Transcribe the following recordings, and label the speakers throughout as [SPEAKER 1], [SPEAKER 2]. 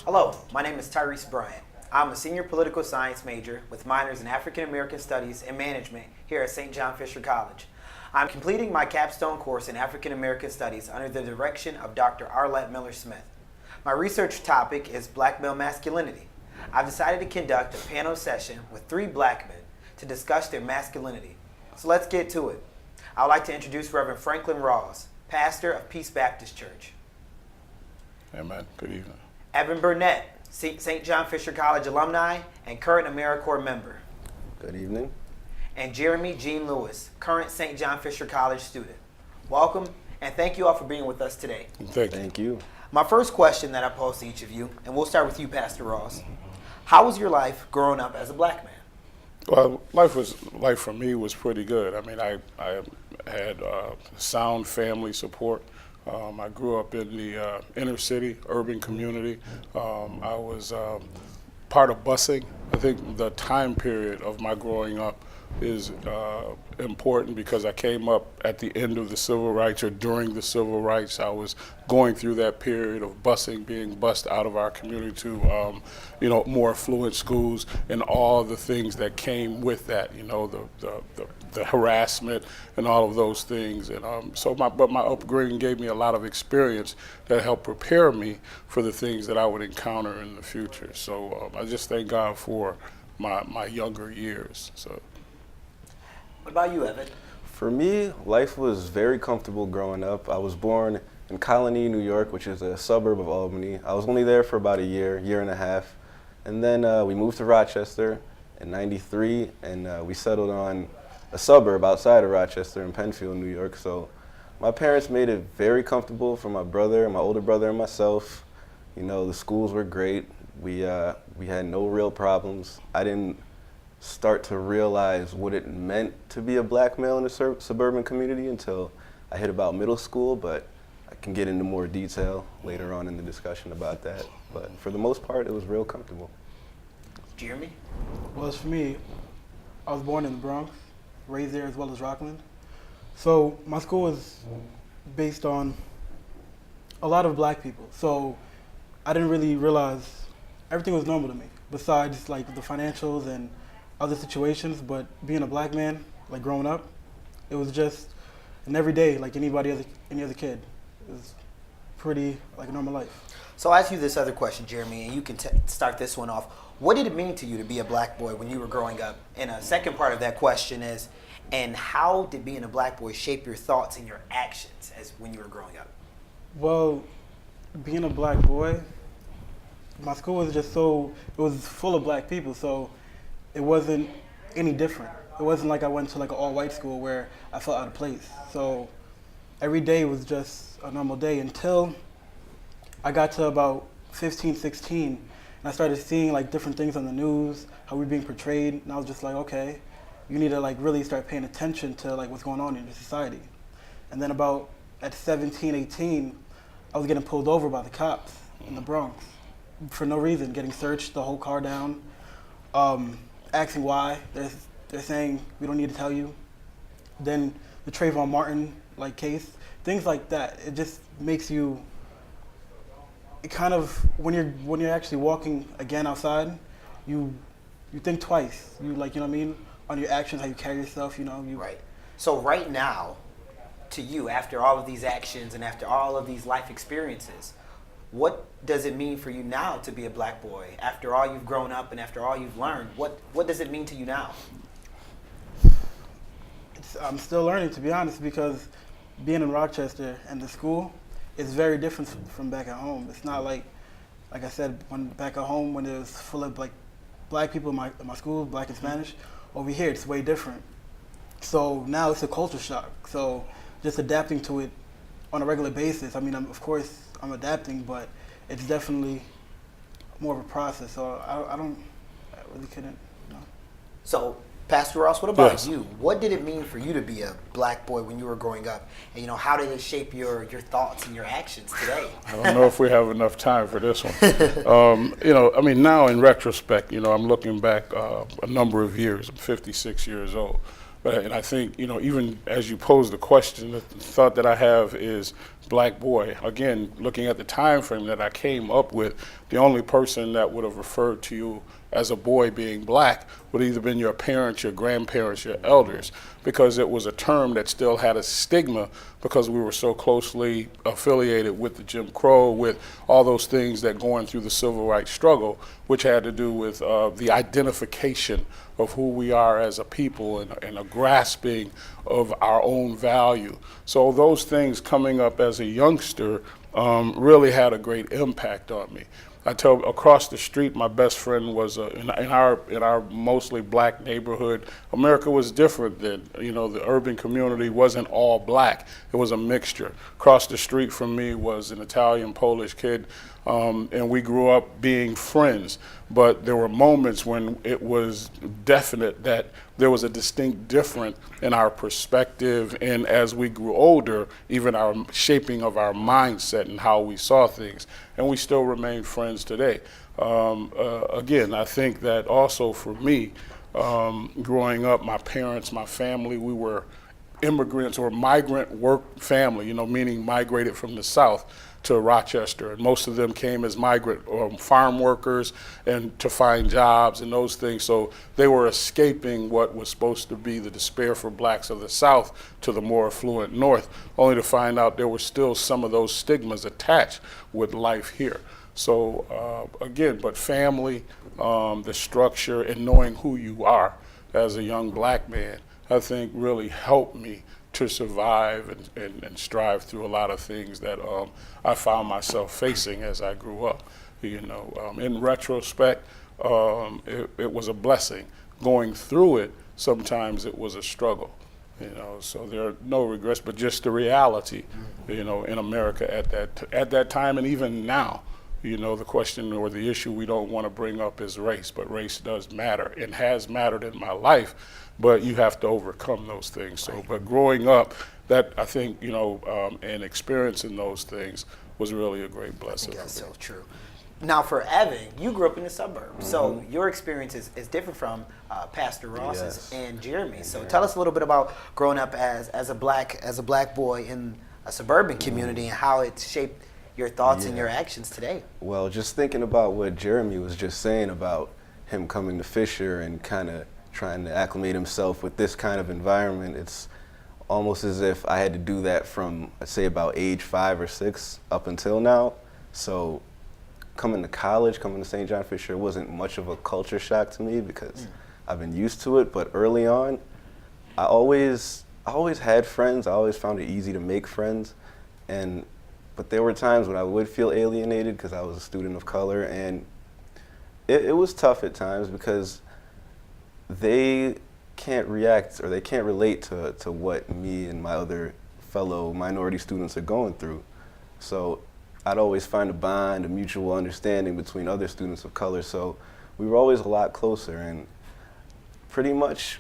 [SPEAKER 1] Hello, my name is Tyrese Bryant. I'm a senior political science major with minors in African American Studies and Management here at St. John Fisher College. I'm completing my capstone course in African American Studies under the direction of Dr. Arlette Miller-Smith. My research topic is Black male masculinity. I've decided to conduct a panel session with 3 black men to discuss their masculinity. So let's get to it. I would like to introduce Reverend Franklin Rawls, pastor of Peace Baptist Church.
[SPEAKER 2] Amen. Good evening.
[SPEAKER 1] Evan Burnett, St. John Fisher College alumni and current Americorp member.
[SPEAKER 3] Good evening.
[SPEAKER 1] And Jeremy Jean Lewis, current St. John Fisher College student. Welcome, and thank you all for being with us today.
[SPEAKER 3] Thank you.
[SPEAKER 1] My first question that I pose to each of you, and we'll start with you, Pastor Ross. How was your life growing up as a black man?
[SPEAKER 2] Well, life for me was pretty good. I mean, I had sound family support. I grew up in the inner city, urban community. I was part of busing. I think the time period of my growing up is important because I came up at the end of the civil rights or during the civil rights. I was going through that period of busing, being bused out of our community to, more affluent schools and all the things that came with that, the harassment and all of those things. And but my upbringing gave me a lot of experience that helped prepare me for the things that I would encounter in the future. So I just thank God for my younger years. So.
[SPEAKER 1] What about you, Evan?
[SPEAKER 3] For me, life was very comfortable growing up. I was born in Colony, New York, which is a suburb of Albany. I was only there for about a year and a half. And then we moved to Rochester in '93, and we settled on a suburb outside of Rochester in Penfield, New York. So my parents made it very comfortable for my brother, my older brother, and myself. The schools were great. We had no real problems. I didn't start to realize what it meant to be a black male in a suburban community until I hit about middle school, but I can get into more detail later on in the discussion about that. But for the most part, it was real comfortable.
[SPEAKER 1] Jeremy?
[SPEAKER 4] Well, as for me, I was born in the Bronx, raised there as well as Rockland. So my school was based on a lot of black people. So I didn't really realize everything was normal to me, besides like the financials and other situations. But being a black man, like growing up, it was just an everyday like any other kid. It was pretty like a normal life.
[SPEAKER 1] So I'll ask you this other question, Jeremy, and you can start this one off. What did it mean to you to be a black boy when you were growing up? And a second part of that question is, and how did being a black boy shape your thoughts and your actions as when you were growing up?
[SPEAKER 4] Well, being a black boy, my school was just it was full of black people, so it wasn't any different. It wasn't like I went to like an all-white school where I felt out of place. So every day was just a normal day until I got to about 15, 16, and I started seeing like different things on the news, how we were being portrayed, and I was just like, okay, you need to like really start paying attention to like what's going on in your society. And then about at 17, 18, I was getting pulled over by the cops in the Bronx for no reason, getting searched, the whole car down, asking why. They're saying we don't need to tell you. Then the Trayvon Martin like case, things like that. It just makes you. It kind of when you're actually walking again outside, you think twice. You like on your actions, how you carry yourself.
[SPEAKER 1] Right. So right now, to you, after all of these actions and after all of these life experiences, what does it mean for you now to be a black boy? After all you've grown up and after all you've learned, what does it mean to you now?
[SPEAKER 4] I'm still learning, to be honest, because being in Rochester and the school is very different from back at home. It's not like I said, when back at home when it was full of like black people in my school, black and Spanish. Over here, it's way different. So now it's a culture shock. So just adapting to it on a regular basis. I mean, of course, I'm adapting, but it's definitely more of a process. So I really couldn't.
[SPEAKER 1] So, Pastor Ross, what about
[SPEAKER 2] Yes.
[SPEAKER 1] you? What did it mean for you to be a black boy when you were growing up? And how did it shape your thoughts and your actions today?
[SPEAKER 2] I don't know if we have enough time for this one. Now in retrospect, I'm looking back a number of years. I'm 56 years old. And I think, even as you pose the question, the thought that I have is black boy. Again, looking at the time frame that I came up with, the only person that would have referred to you as a boy being black would either been your parents, your grandparents, your elders, because it was a term that still had a stigma because we were so closely affiliated with the Jim Crow, with all those things that going through the civil rights struggle, which had to do with the identification of who we are as a people and a grasping of our own value. So those things coming up as a youngster really had a great impact on me. I tell across the street, my best friend was in our mostly black neighborhood. America was different then. The urban community wasn't all black. It was a mixture. Across the street from me was an Italian Polish kid, and we grew up being friends. But there were moments when it was definite that there was a distinct difference in our perspective, and as we grew older, even our shaping of our mindset and how we saw things. And we still remain friends today. Again, I think that also for me, growing up, my parents, my family, we were immigrants or migrant work family, meaning migrated from the South to Rochester. And most of them came as migrant or farm workers and to find jobs and those things. So they were escaping what was supposed to be the despair for blacks of the South to the more affluent North, only to find out there were still some of those stigmas attached with life here. So again, but family, the structure, and knowing who you are as a young black man, I think really helped me to survive and strive through a lot of things that I found myself facing as I grew up. In retrospect, it was a blessing. Going through it, sometimes it was a struggle. So there are no regrets, but just the reality, in America at that time and even now. The question or the issue we don't want to bring up is race, but race does matter and has mattered in my life, but you have to overcome those things. So, but growing up, that I think, and experiencing those things was really a great blessing.
[SPEAKER 1] I think that's so true. Now for Evan, you grew up in the suburbs, so your experience is different from Pastor Ross's and Jeremy's. So tell us a little bit about growing up as a black boy in a suburban community and how it shaped your thoughts and your actions today.
[SPEAKER 3] Well, just thinking about what Jeremy was just saying about him coming to Fisher and kind of trying to acclimate himself with this kind of environment, it's almost as if I had to do that from, I'd say, about age 5 or 6 up until now. So coming to St. John Fisher wasn't much of a culture shock to me because I've been used to it. But early on, I always had friends. I always found it easy to make friends, but there were times when I would feel alienated because I was a student of color, and it was tough at times because they can't react or they can't relate to what me and my other fellow minority students are going through. So I'd always find a bond, a mutual understanding between other students of color. So we were always a lot closer, and pretty much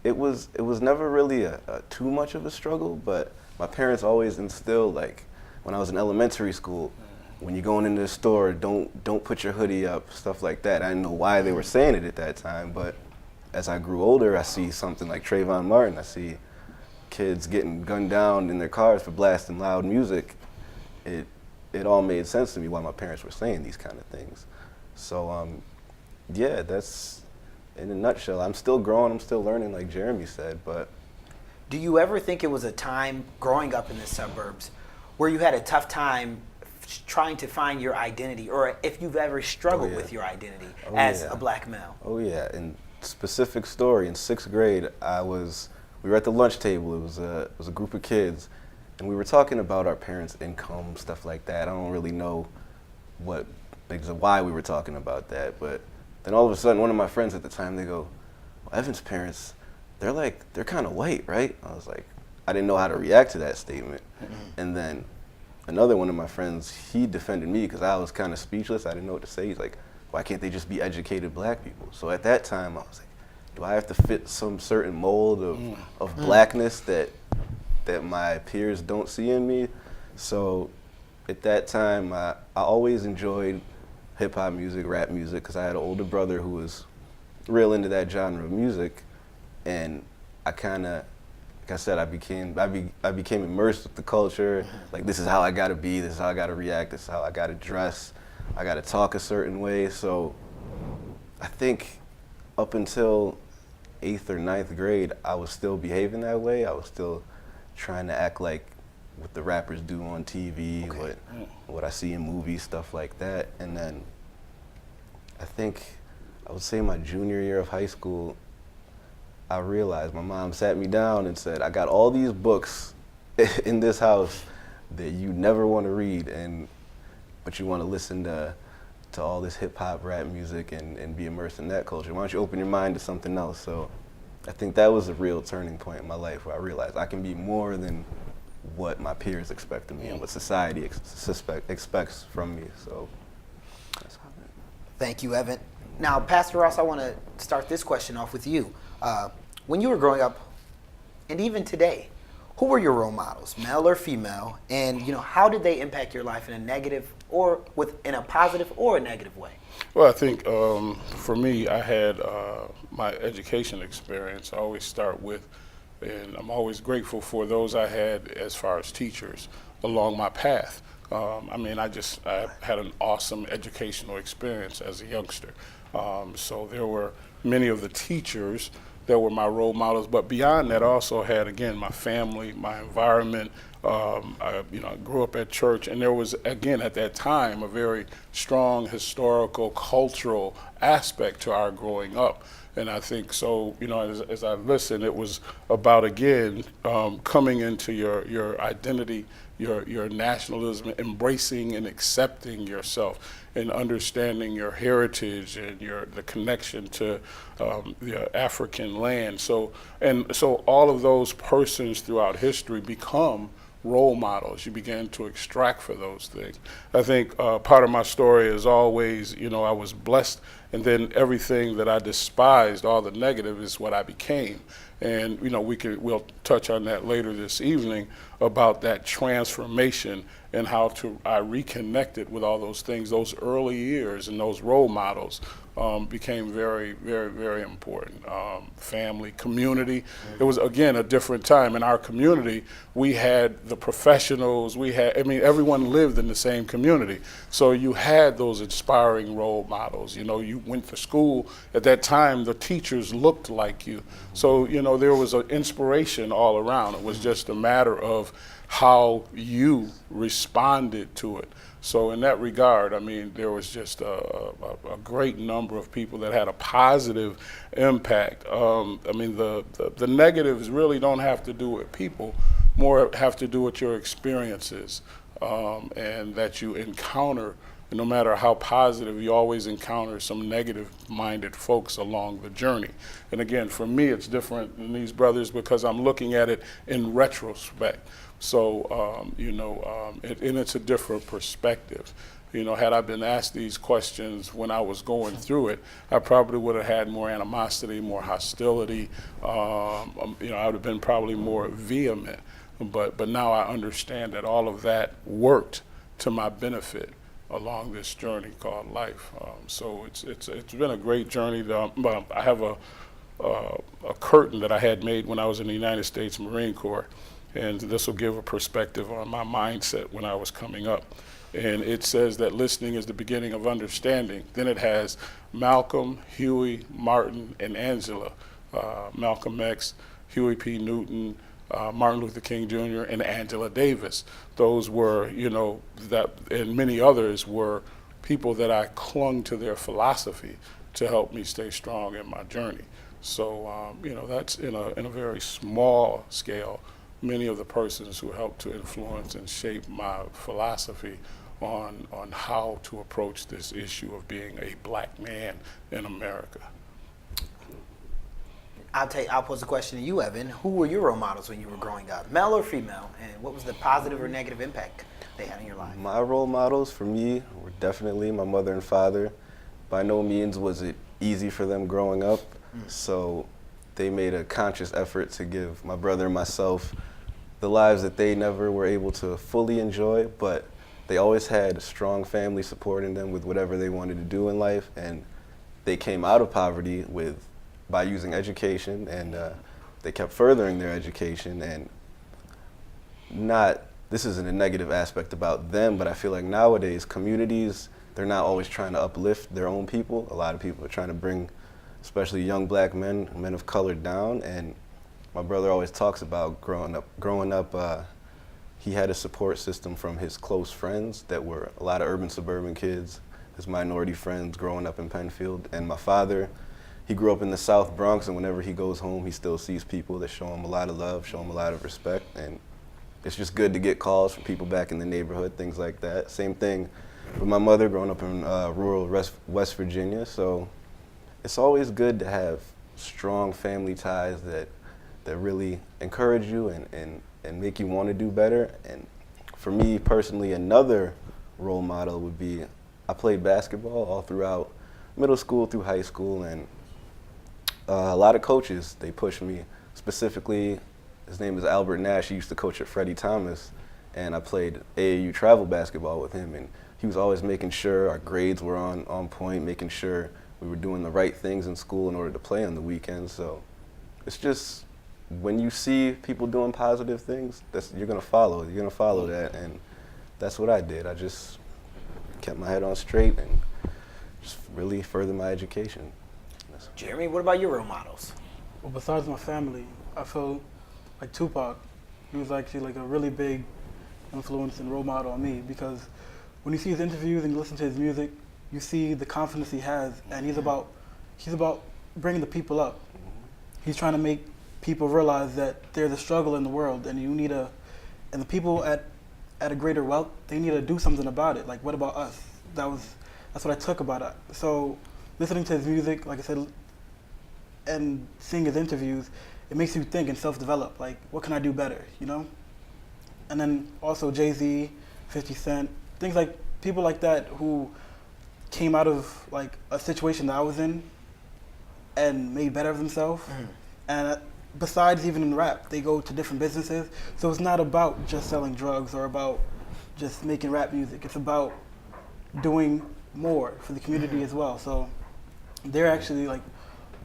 [SPEAKER 3] it was never really a too much of a struggle, but my parents always instilled, like, when I was in elementary school, when you're going into the store, don't put your hoodie up, stuff like that. I didn't know why they were saying it at that time, but as I grew older, I see something like Trayvon Martin. I see kids getting gunned down in their cars for blasting loud music. It all made sense to me why my parents were saying these kind of things. So that's in a nutshell. I'm still growing, I'm still learning, like Jeremy said, but.
[SPEAKER 1] Do you ever think it was a time growing up in the suburbs where you had a tough time trying to find your identity, or if you've ever struggled with your identity as a black male?
[SPEAKER 3] Oh yeah, and specific story, in 6th grade, we were at the lunch table. It was a group of kids, and we were talking about our parents' income, stuff like that. I don't really know why we were talking about that, but then all of a sudden, one of my friends at the time, they go, well, Evan's parents, they're kind of white, right? I was like, I didn't know how to react to that statement. And then another one of my friends, he defended me because I was kind of speechless. I didn't know what to say. He's like, why can't they just be educated black people? So at that time, I was like, do I have to fit some certain mold of blackness that my peers don't see in me? So at that time, I always enjoyed hip hop music, rap music, because I had an older brother who was real into that genre of music. And I kind of, like I said, I became immersed with the culture. Like, this is how I gotta be, this is how I gotta react, this is how I gotta dress, I gotta talk a certain way. So I think up until 8th or 9th grade, I was still behaving that way. I was still trying to act like what the rappers do on TV, what I see in movies, stuff like that. And then I think, I would say my junior year of high school, I realized, my mom sat me down and said, I got all these books in this house that you never want to read, but you want to listen to all this hip hop rap music and be immersed in that culture. Why don't you open your mind to something else? So I think that was a real turning point in my life where I realized I can be more than what my peers expect of me and what society expects from me. So that's how it.
[SPEAKER 1] Thank you, Evan. Now, Pastor Ross, I want to start this question off with you. When you were growing up, and even today, who were your role models, male or female, and how did they impact your life in a negative or in a positive or a negative way?
[SPEAKER 2] Well, I think for me, I had my education experience. I always start with, and I'm always grateful for those I had as far as teachers along my path. I had an awesome educational experience as a youngster. So there were many of the teachers that were my role models, but beyond that, I also had, again, my family, my environment. I grew up at church, and there was, again, at that time, a very strong historical, cultural aspect to our growing up. And I think so, as I listened, it was about, again, coming into your identity, your nationalism, embracing and accepting yourself, and understanding your heritage and the connection to the African land. So all of those persons throughout history become role models. You begin to extract for those things. I think part of my story is always, I was blessed, and then everything that I despised, all the negative, is what I became. And we'll touch on that later this evening about that transformation and how I reconnected with all those things. Those early years and those role models became very, very, very important. Family, community. It was, again, a different time. In our community, we had the professionals, everyone lived in the same community. So you had those inspiring role models. You went to school. At that time, the teachers looked like you. So, there was an inspiration all around. It was just a matter of how you responded to it. So in that regard, there was just a great number of people that had a positive impact. The negatives really don't have to do with people, more have to do with your experiences and that you encounter. No matter how positive, you always encounter some negative-minded folks along the journey. And again, for me, it's different than these brothers because I'm looking at it in retrospect. So, and it's a different perspective. Had I been asked these questions when I was going through it, I probably would have had more animosity, more hostility. I would have been probably more vehement. But now I understand that all of that worked to my benefit along this journey called life. So it's been a great journey. I have a curtain that I had made when I was in the United States Marine Corps, and this will give a perspective on my mindset when I was coming up. And it says that listening is the beginning of understanding. Then it has Malcolm, Huey, Martin, and Angela. Malcolm X, Huey P. Newton, Martin Luther King Jr., and Angela Davis. Those were, that, and many others were people that I clung to their philosophy to help me stay strong in my journey. So, that's in a very small scale, many of the persons who helped to influence and shape my philosophy on how to approach this issue of being a black man in America.
[SPEAKER 1] I'll pose a question to you, Evan. Who were your role models when you were growing up, male or female, and what was the positive or negative impact they had in your life?
[SPEAKER 3] My role models for me were definitely my mother and father. By no means was it easy for them growing up, so they made a conscious effort to give my brother and myself the lives that they never were able to fully enjoy, but they always had strong family supporting them with whatever they wanted to do in life, and they came out of poverty by using education and they kept furthering their education, and this isn't a negative aspect about them, but I feel like nowadays communities, they're not always trying to uplift their own people. A lot of people are trying to bring, especially young black men of color, down. And my brother always talks about growing up, he had a support system from his close friends that were a lot of urban suburban kids, his minority friends growing up in Penfield. And my father, he grew up in the South Bronx, and whenever he goes home, he still sees people that show him a lot of love, show him a lot of respect. And it's just good to get calls from people back in the neighborhood, things like that. Same thing with my mother growing up in rural West Virginia. So it's always good to have strong family ties that really encourage you and make you want to do better. And for me personally, another role model would be, I played basketball all throughout middle school through high school, and a lot of coaches, they pushed me. Specifically, his name is Albert Nash. He used to coach at Freddie Thomas, and I played AAU travel basketball with him, and he was always making sure our grades were on point, making sure we were doing the right things in school in order to play on the weekends. So it's just, when you see people doing positive things, you're gonna follow that, and that's what I did. I just kept my head on straight and just really furthered my education.
[SPEAKER 1] Jeremy, what about your role models?
[SPEAKER 4] Well, besides my family, I feel like Tupac, he was actually like a really big influence and role model on me, because when you see his interviews and you listen to his music, you see the confidence he has, and he's about bringing the people up. He's trying to make people realize that there's a struggle in the world, and and the people at a greater wealth, they need to do something about it. Like, what about us? That's what I took about it. So listening to his music, like I said, and seeing his interviews, it makes you think and self-develop. Like, what can I do better, you know? And then also Jay-Z, 50 Cent, things like people like that who came out of like a situation that I was in and made better of themselves. And besides, even in rap, they go to different businesses. So it's not about just selling drugs or about just making rap music. It's about doing more for the community as well. So they're actually like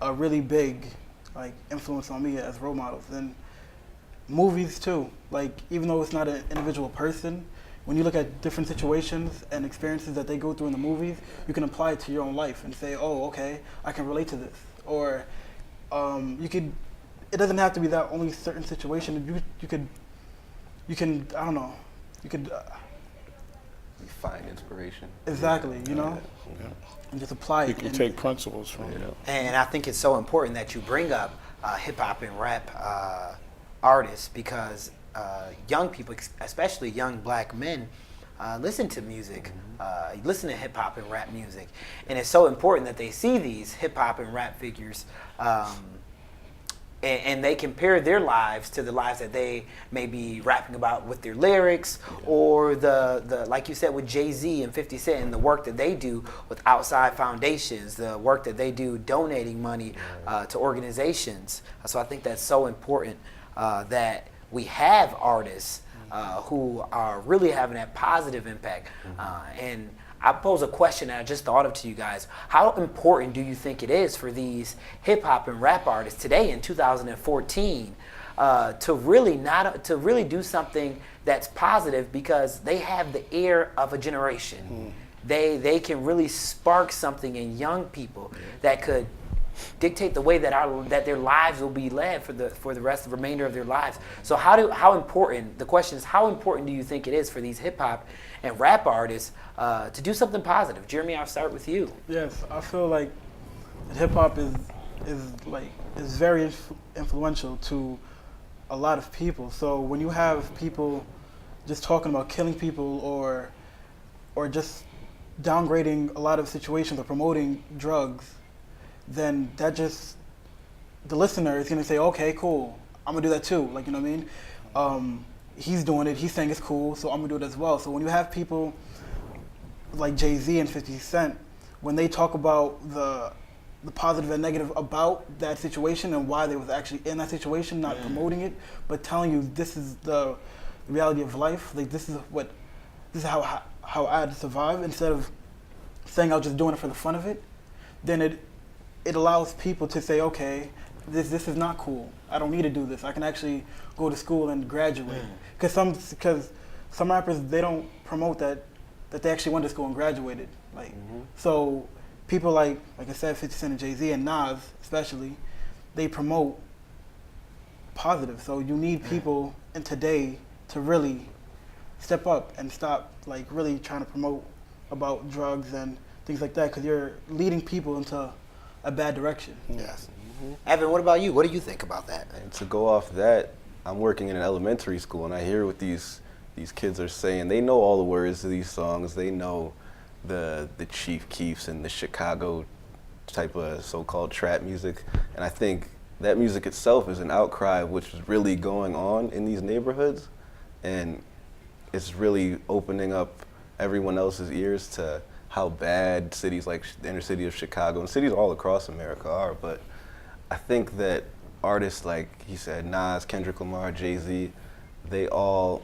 [SPEAKER 4] a really big like influence on me as role models. And movies too. Like, even though it's not an individual person, when you look at different situations and experiences that they go through in the movies, you can apply it to your own life and say, oh, okay, I can relate to this. Or it doesn't have to be that only certain situation. You can I don't know, you could
[SPEAKER 3] find inspiration.
[SPEAKER 4] Exactly, you know, and just apply it.
[SPEAKER 2] You can take principles from it.
[SPEAKER 1] And I think it's so important that you bring up hip hop and rap artists, because young people, especially young black men, listen to music, listen to hip hop and rap music, and it's so important that they see these hip hop and rap figures, and they compare their lives to the lives that they may be rapping about with their lyrics, or the like you said with Jay-Z and 50 Cent and the work that they do with outside foundations, the work that they do donating money to organizations. So I think that's so important that we have artists who are really having that positive impact. And I pose a question that I just thought of to you guys. How important do you think it is for these hip hop and rap artists today in 2014 to really do something that's positive, because they have the ear of a generation? They can really spark something in young people that could dictate the way that their lives will be led for the remainder of their lives. So how important, the question is, how important do you think it is for these hip hop and rap artists to do something positive? Jeremy, I'll start with you.
[SPEAKER 4] Yes, I feel like hip hop is very influential to a lot of people. So when you have people just talking about killing people or just downgrading a lot of situations or promoting drugs, then the listener is gonna say, okay, cool, I'm gonna do that too. Like, you know what I mean? He's doing it, he's saying it's cool, so I'm gonna do it as well. So when you have people like Jay-Z and 50 Cent, when they talk about the positive and negative about that situation and why they was actually in that situation, not promoting it, but telling you this is the reality of life, like this is how I had to survive, instead of saying I was just doing it for the fun of it, then it allows people to say, okay, this is not cool. I don't need to do this. I can actually go to school and graduate. Because some rappers, they don't promote that they actually went to school and graduated. Like so people like I said, 50 Cent and Jay-Z and Nas especially, they promote positive. So you need people in today to really step up and stop like really trying to promote about drugs and things like that, because you're leading people into a bad direction.
[SPEAKER 1] Yes. Evan, what about you? What do you think about that?
[SPEAKER 3] And to go off that, I'm working in an elementary school, and I hear what these kids are saying. They know all the words to these songs. They know the Chief Keefs and the Chicago type of so-called trap music. And I think that music itself is an outcry of what's really going on in these neighborhoods. And it's really opening up everyone else's ears to how bad cities like the inner city of Chicago and cities all across America are. But I think that artists like he said, Nas, Kendrick Lamar, Jay-Z, they all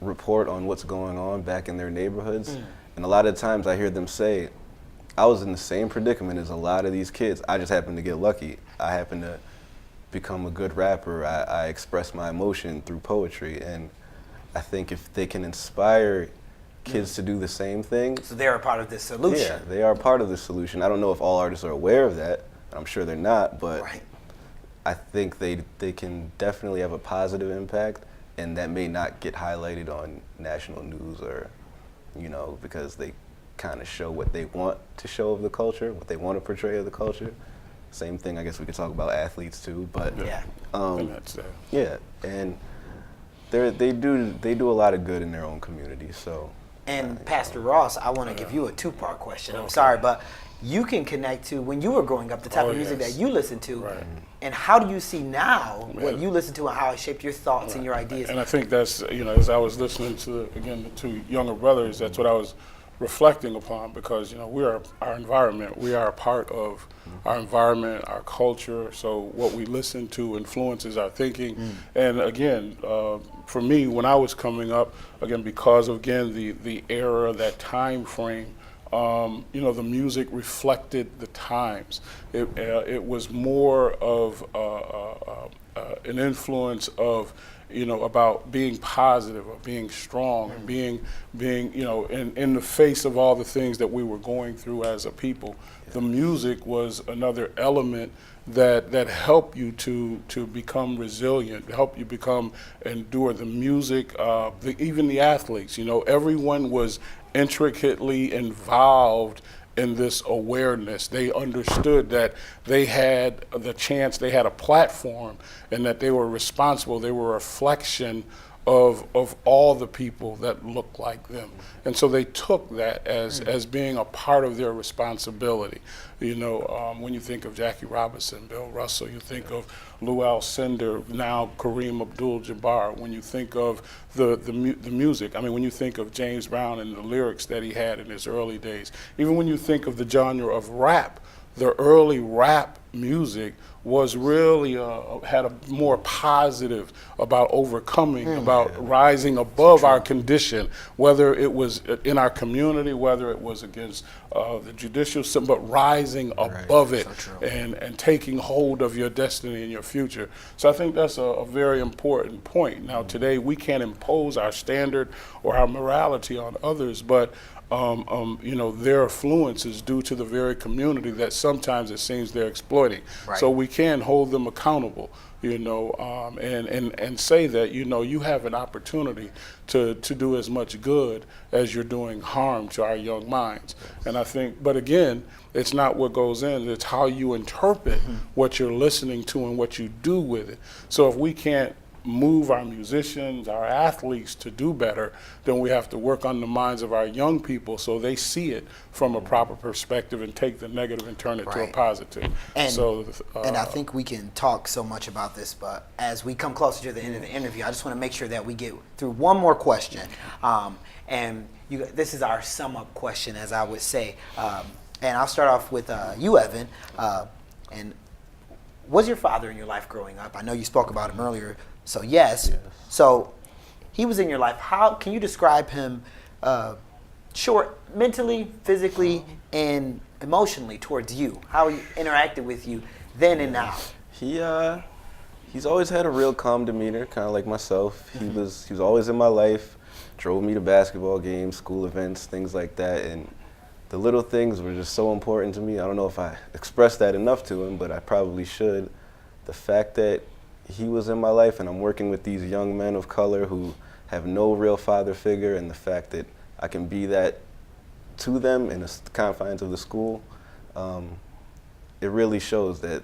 [SPEAKER 3] report on what's going on back in their neighborhoods. And a lot of times I hear them say, I was in the same predicament as a lot of these kids. I just happened to get lucky. I happened to become a good rapper. I express my emotion through poetry. And I think if they can inspire kids to do the same thing.
[SPEAKER 1] So they're a part of this solution.
[SPEAKER 3] Yeah, they are part of the solution. I don't know if all artists are aware of that. I'm sure they're not, but I think they can definitely have a positive impact, and that may not get highlighted on national news or, because they kind of show what they want to show of the culture, what they want to portray of the culture. Same thing, I guess we could talk about athletes too, but
[SPEAKER 2] and that's
[SPEAKER 3] and they do a lot of good in their own community. So.
[SPEAKER 1] And Pastor Ross, I want to give you a two-part question. I'm sorry, but you can connect to when you were growing up, the type of music that you listened to, and how do you see now what you listen to and how it shaped your thoughts and your ideas?
[SPEAKER 2] And I think that's, as I was listening to, again, the two younger brothers, that's what I was reflecting upon, because, we are our environment. We are a part of our environment, our culture. So what we listen to influences our thinking. And again, for me, when I was coming up, again, because of, the era, that time frame, the music reflected the times. It was more of an influence of, about being positive, or being strong, and being, in the face of all the things that we were going through as a people. The music was another element that help you to become resilient, help you endure. The music, even the athletes, everyone was intricately involved in this awareness. They understood that they had the chance, they had a platform, and that they were responsible. They were a reflection of all the people that looked like them. And so they took that as being a part of their responsibility. When you think of Jackie Robinson, Bill Russell, you think of Lou Alcindor, now Kareem Abdul-Jabbar. When you think of the music, when you think of James Brown and the lyrics that he had in his early days, even when you think of the genre of rap, the early rap music was really had a more positive about overcoming, about rising above our condition, whether it was in our community, whether it was against the judicial system, but rising above it and taking hold of your destiny and your future. So I think that's a very important point. Now today we can't impose our standard or our morality on others, but their affluence is due to the very community that sometimes it seems they're exploiting. So we can hold them accountable, and say that, you have an opportunity to do as much good as you're doing harm to our young minds. And I think, but again, it's not what goes in, it's how you interpret what you're listening to and what you do with it. So if we can't move our musicians, our athletes to do better, then we have to work on the minds of our young people so they see it from a proper perspective and take the negative and turn it to a positive.
[SPEAKER 1] And I think we can talk so much about this, but as we come closer to the end of the interview, I just want to make sure that we get through one more question. This is our sum up question, as I would say. And I'll start off with you, Evan. And was your father in your life growing up? I know you spoke about him earlier. So yes. So he was in your life. How can you describe him mentally, physically, and emotionally towards you? How he interacted with you then and now?
[SPEAKER 3] He's always had a real calm demeanor, kind of like myself. He was always in my life, drove me to basketball games, school events, things like that, and the little things were just so important to me. I don't know if I expressed that enough to him, but I probably should. The fact that he was in my life and I'm working with these young men of color who have no real father figure, and the fact that I can be that to them in the confines of the school, it really shows that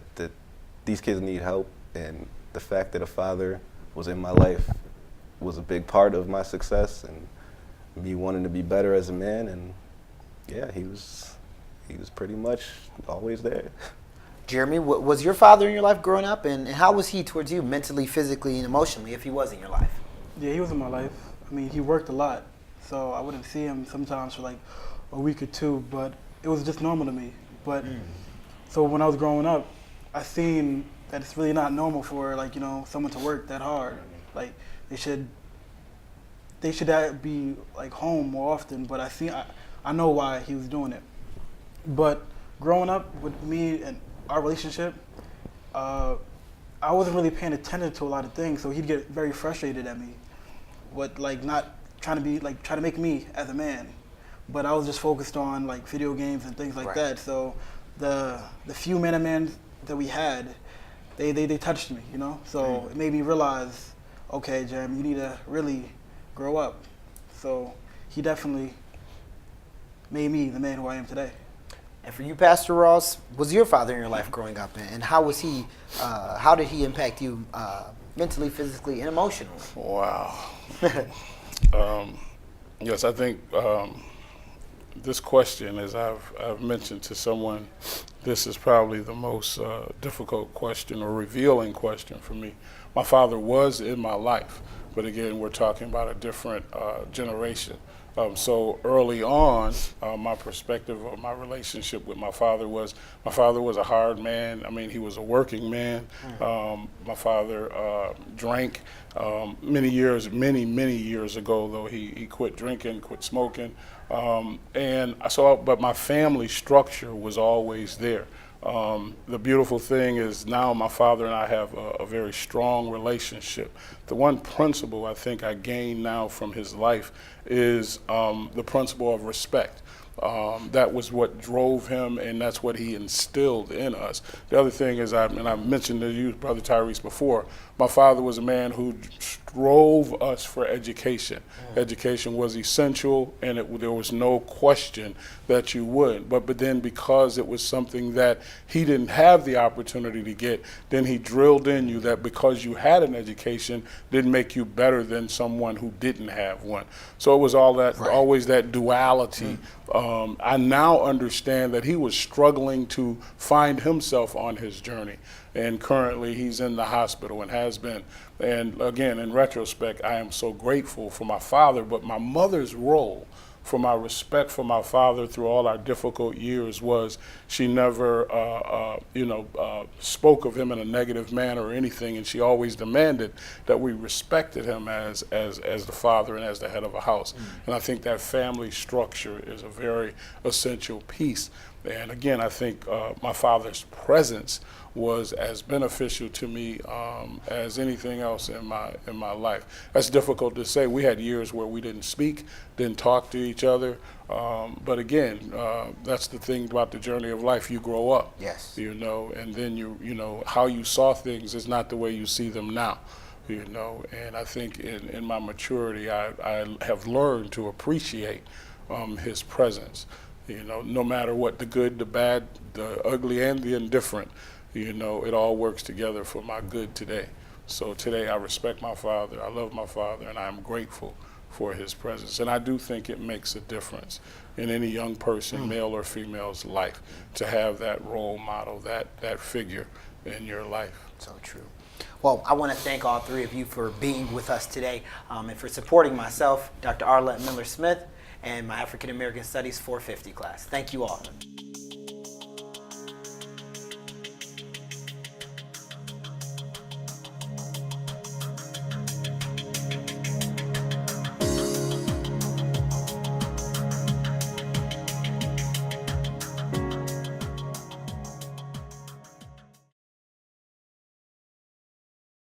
[SPEAKER 3] these kids need help, and the fact that a father was in my life was a big part of my success and me wanting to be better as a man. And yeah, he was pretty much always there.
[SPEAKER 1] Jeremy, was your father in your life growing up, and how was he towards you mentally, physically, and emotionally, if he was in your life?
[SPEAKER 4] Yeah, he was in my life. I mean, he worked a lot, so I wouldn't see him sometimes for like a week or two, but it was just normal to me. But so when I was growing up, I seen that it's really not normal for someone to work that hard. Like they should be like home more often. But I know why he was doing it. But growing up with me and our relationship, I wasn't really paying attention to a lot of things. So he'd get very frustrated at me, with not trying to make me as a man. But I was just focused on like video games and things like that. So the few men that we had, they touched me, So it made me realize, okay, Jeremy, you need to really grow up. So he definitely made me the man who I am today.
[SPEAKER 1] And for you, Pastor Ross, was your father in your life growing up, and how was he? How did he impact you mentally, physically, and emotionally?
[SPEAKER 2] Wow. Yes, I think this question, as I've mentioned to someone, this is probably the most difficult question or revealing question for me. My father was in my life, but again, we're talking about a different generation. So early on, my perspective of my relationship with my father was a hard man. I mean, he was a working man. My father drank many years ago, though he quit drinking, quit smoking. But my family structure was always there. The beautiful thing is now my father and I have a very strong relationship. The one principle I think I gained now from his life is the principle of respect. That was what drove him, and that's what he instilled in us. The other thing is, I mentioned to you, Brother Tyrese, before, my father was a man who drove us for education. Education was essential, and there was no question that you would. But then because it was something that he didn't have the opportunity to get, then he drilled in you that because you had an education didn't make you better than someone who didn't have one. So it was always that duality. I now understand that he was struggling to find himself on his journey. And currently he's in the hospital and has been. And again, in retrospect, I am so grateful for my father, but my mother's role for my respect for my father through all our difficult years was she never, spoke of him in a negative manner or anything, and she always demanded that we respected him as the father and as the head of a house. And I think that family structure is a very essential piece. And again, I think my father's presence was as beneficial to me as anything else in my life. That's difficult to say. We had years where we didn't speak, didn't talk to each other. But again, that's the thing about the journey of life. You grow up,
[SPEAKER 1] Yes.
[SPEAKER 2] And then how you saw things is not the way you see them now. And I think in my maturity, I have learned to appreciate his presence. No matter what, the good, the bad, the ugly, and the indifferent, it all works together for my good today. So today I respect my father, I love my father, and I'm grateful for his presence. And I do think it makes a difference in any young person, male or female's life, to have that role model, that figure in your life.
[SPEAKER 1] So true. Well, I want to thank all three of you for being with us today and for supporting myself, Dr. Arlette Miller-Smith, and my African American Studies 450 class. Thank you all.